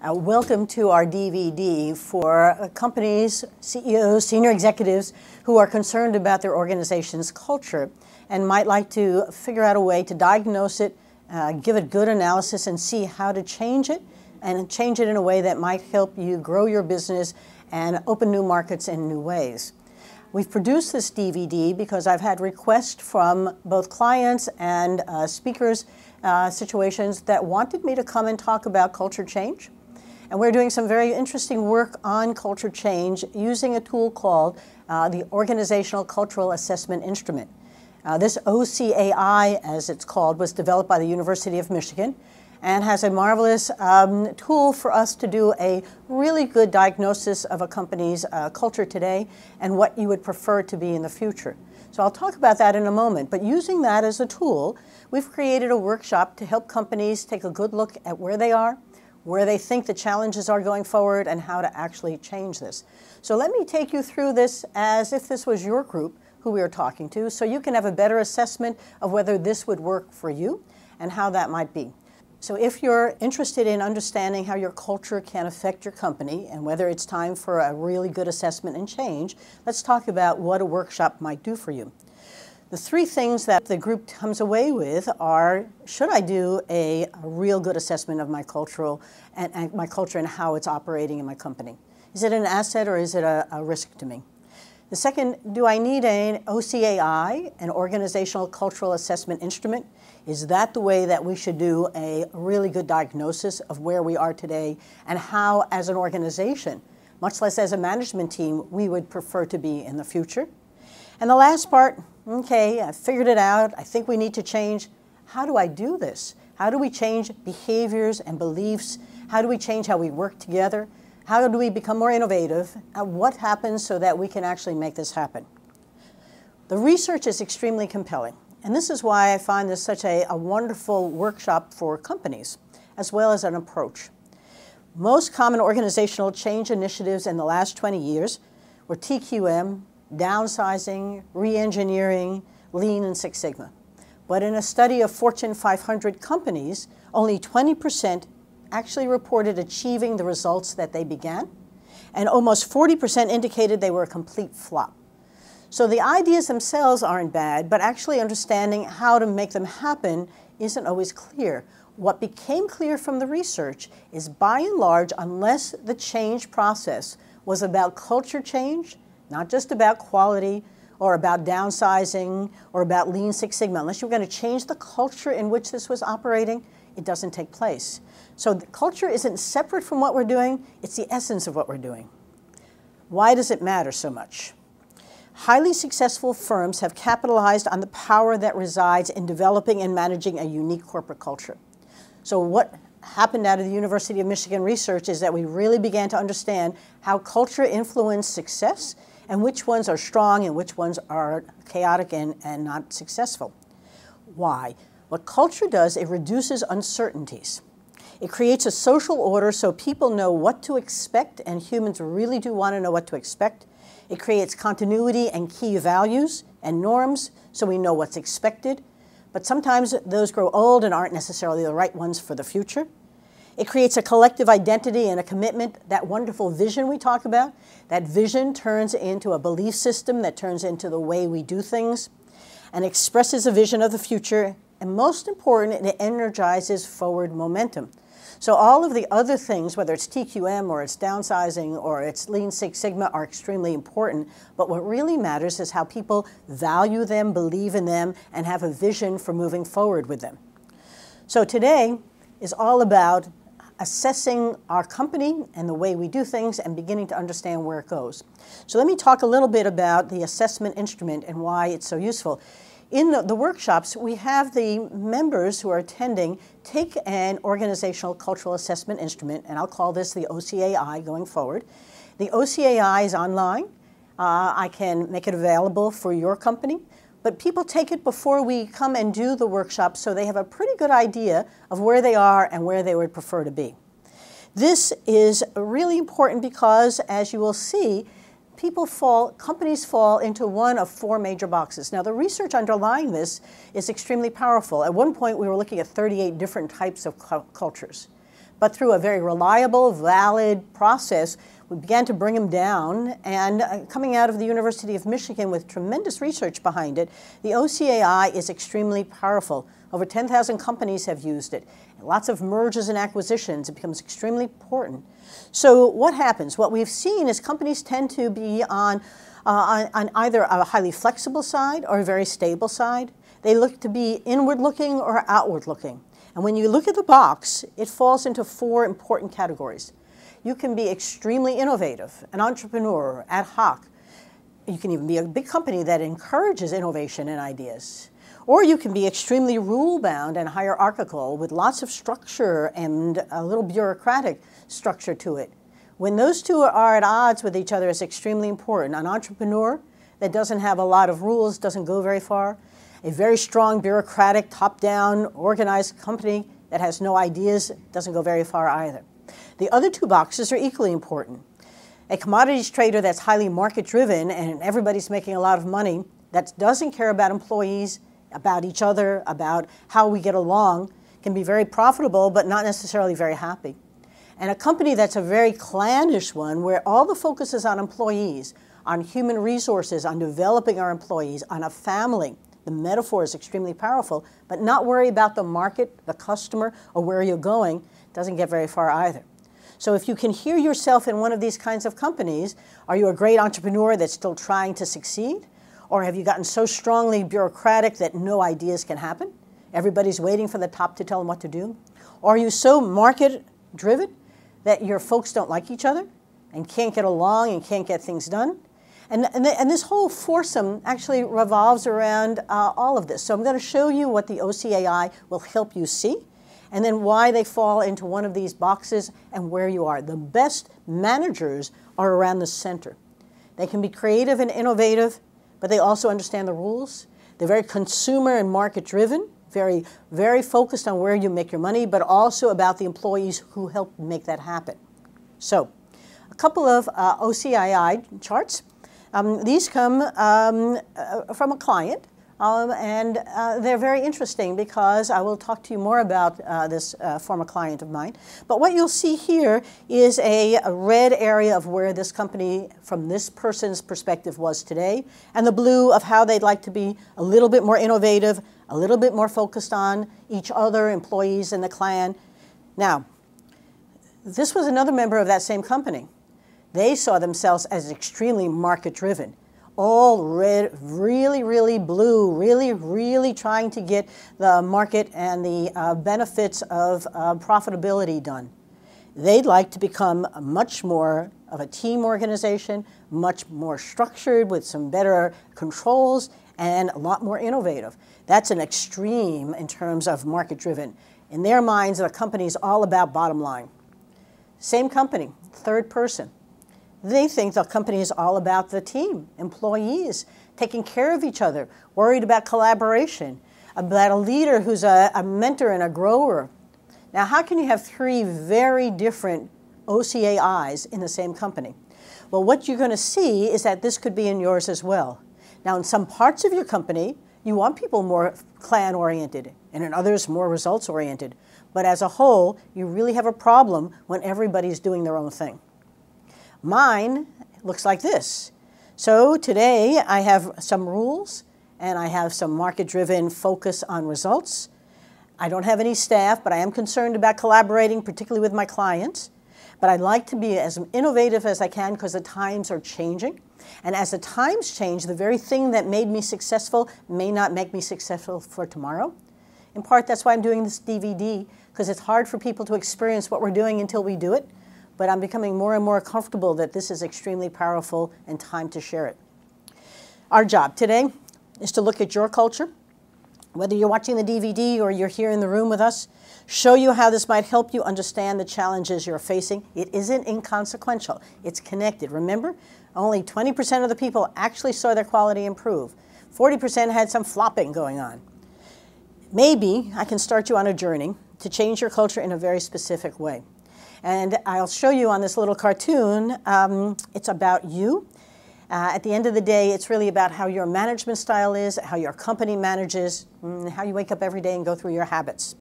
Welcome to our DVD for companies, CEOs, senior executives who are concerned about their organization's culture and might like to figure out a way to diagnose it, give it good analysis, and see how to change it, and change it in a way that might help you grow your business and open new markets in new ways. We've produced this DVD because I've had requests from both clients and speakers situations that wanted me to come and talk about culture change. And we're doing some very interesting work on culture change using a tool called the Organizational Cultural Assessment Instrument. This OCAI, as it's called, was developed by the University of Michigan and has a marvelous tool for us to do a really good diagnosis of a company's culture today and what you would prefer to be in the future. So I'll talk about that in a moment, but using that as a tool, we've created a workshop to help companies take a good look at where they are, where they think the challenges are going forward, and how to actually change this. So let me take you through this as if this was your group who we are talking to, so you can have a better assessment of whether this would work for you and how that might be. So if you're interested in understanding how your culture can affect your company and whether it's time for a really good assessment and change, let's talk about what a workshop might do for you. The three things that the group comes away with are, should I do a real good assessment of my culture and how it's operating in my company? Is it an asset or is it a risk to me? The second, do I need an OCAI, an Organizational Cultural Assessment Instrument? Is that the way that we should do a really good diagnosis of where we are today and how, as an organization, much less as a management team, we would prefer to be in the future? And the last part, okay, I figured it out. I think we need to change. How do I do this? How do we change behaviors and beliefs? How do we change how we work together? How do we become more innovative? What happens so that we can actually make this happen? The research is extremely compelling. And this is why I find this such a wonderful workshop for companies, as well as an approach. Most common organizational change initiatives in the last 20 years were TQM, downsizing, re-engineering, Lean, and Six Sigma. But in a study of Fortune 500 companies, only 20% actually reported achieving the results that they began, and almost 40% indicated they were a complete flop. So the ideas themselves aren't bad, but actually understanding how to make them happen isn't always clear. What became clear from the research is, by and large, unless the change process was about culture change, not just about quality or about downsizing or about Lean Six Sigma, unless you're going to change the culture in which this was operating, it doesn't take place. So the culture isn't separate from what we're doing, it's the essence of what we're doing. Why does it matter so much? Highly successful firms have capitalized on the power that resides in developing and managing a unique corporate culture. So what happened out of the University of Michigan research is that we really began to understand how culture influenced success and which ones are strong and which ones are chaotic and not successful. Why? What culture does, it reduces uncertainties. It creates a social order so people know what to expect, and humans really do want to know what to expect. It creates continuity and key values and norms so we know what's expected, but sometimes those grow old and aren't necessarily the right ones for the future. It creates a collective identity and a commitment, that wonderful vision we talk about. That vision turns into a belief system that turns into the way we do things and expresses a vision of the future, and most important, it energizes forward momentum. So all of the other things, whether it's TQM or it's downsizing or it's Lean Six Sigma, are extremely important. But what really matters is how people value them, believe in them, and have a vision for moving forward with them. So today is all about assessing our company and the way we do things and beginning to understand where it goes. So let me talk a little bit about the assessment instrument and why it's so useful. In the workshops, we have the members who are attending take an Organizational Cultural Assessment Instrument, and I'll call this the OCAI going forward. The OCAI is online. I can make it available for your company, but people take it before we come and do the workshop so they have a pretty good idea of where they are and where they would prefer to be. This is really important because, as you will see, companies fall into one of four major boxes. Now, the research underlying this is extremely powerful. At one point, we were looking at 38 different types of cultures. But through a very reliable, valid process, we began to bring them down, and coming out of the University of Michigan with tremendous research behind it, the OCAI is extremely powerful. Over 10,000 companies have used it. Lots of mergers and acquisitions. It becomes extremely important. So what happens? What we've seen is companies tend to be on either a highly flexible side or a very stable side. They look to be inward-looking or outward-looking. And when you look at the box, it falls into 4 important categories. You can be extremely innovative, an entrepreneur, ad hoc. You can even be a big company that encourages innovation and ideas. Or you can be extremely rule-bound and hierarchical with lots of structure and a little bureaucratic structure to it. When those two are at odds with each other, it's extremely important. An entrepreneur that doesn't have a lot of rules doesn't go very far. A very strong bureaucratic, top-down, organized company that has no ideas doesn't go very far either. The other 2 boxes are equally important. A commodities trader that's highly market-driven and everybody's making a lot of money, that doesn't care about employees, about each other, about how we get along, can be very profitable but not necessarily very happy. And a company that's a very clannish one, where all the focus is on employees, on human resources, on developing our employees, on a family. The metaphor is extremely powerful, but not worry about the market, the customer, or where you're going, doesn't get very far either. So if you can hear yourself in one of these kinds of companies, are you a great entrepreneur that's still trying to succeed? Or have you gotten so strongly bureaucratic that no ideas can happen? Everybody's waiting for the top to tell them what to do? Or are you so market-driven that your folks don't like each other and can't get along and can't get things done? And this whole foursome actually revolves around all of this. So I'm going to show you what the OCAI will help you see, and then why they fall into one of these boxes and where you are. The best managers are around the center. They can be creative and innovative, but they also understand the rules. They're very consumer and market-driven, very, very focused on where you make your money, but also about the employees who help make that happen. So a couple of OCAI charts. These come from a client, and they're very interesting because I will talk to you more about this former client of mine. But what you'll see here is a red area of where this company, from this person's perspective, was today, and the blue of how they'd like to be a little bit more innovative, a little bit more focused on each other, employees in the clan. Now, this was another member of that same company. They saw themselves as extremely market-driven, all red, really, really blue, really, really trying to get the market and the benefits of profitability done. They'd like to become much more of a team organization, much more structured with some better controls and a lot more innovative. That's an extreme in terms of market-driven. In their minds, the company's all about bottom line. Same company, third person. They think the company is all about the team, employees, taking care of each other, worried about collaboration, about a leader who's a mentor and a grower. Now, how can you have 3 very different OCAIs in the same company? Well, what you're going to see is that this could be in yours as well. Now, in some parts of your company, you want people more clan-oriented, and in others, more results-oriented. But as a whole, you really have a problem when everybody's doing their own thing. Mine looks like this. So today I have some rules and I have some market-driven focus on results. I don't have any staff, but I am concerned about collaborating, particularly with my clients. But I'd like to be as innovative as I can because the times are changing. And as the times change, the very thing that made me successful may not make me successful for tomorrow. In part, that's why I'm doing this DVD, because it's hard for people to experience what we're doing until we do it. But I'm becoming more and more comfortable that this is extremely powerful and time to share it. Our job today is to look at your culture, whether you're watching the DVD or you're here in the room with us, show you how this might help you understand the challenges you're facing. It isn't inconsequential. It's connected. Remember, only 20% of the people actually saw their quality improve. 40% had some flopping going on. Maybe I can start you on a journey to change your culture in a very specific way. And I'll show you on this little cartoon, it's about you. At the end of the day, it's really about how your management style is, how your company manages, how you wake up every day and go through your habits.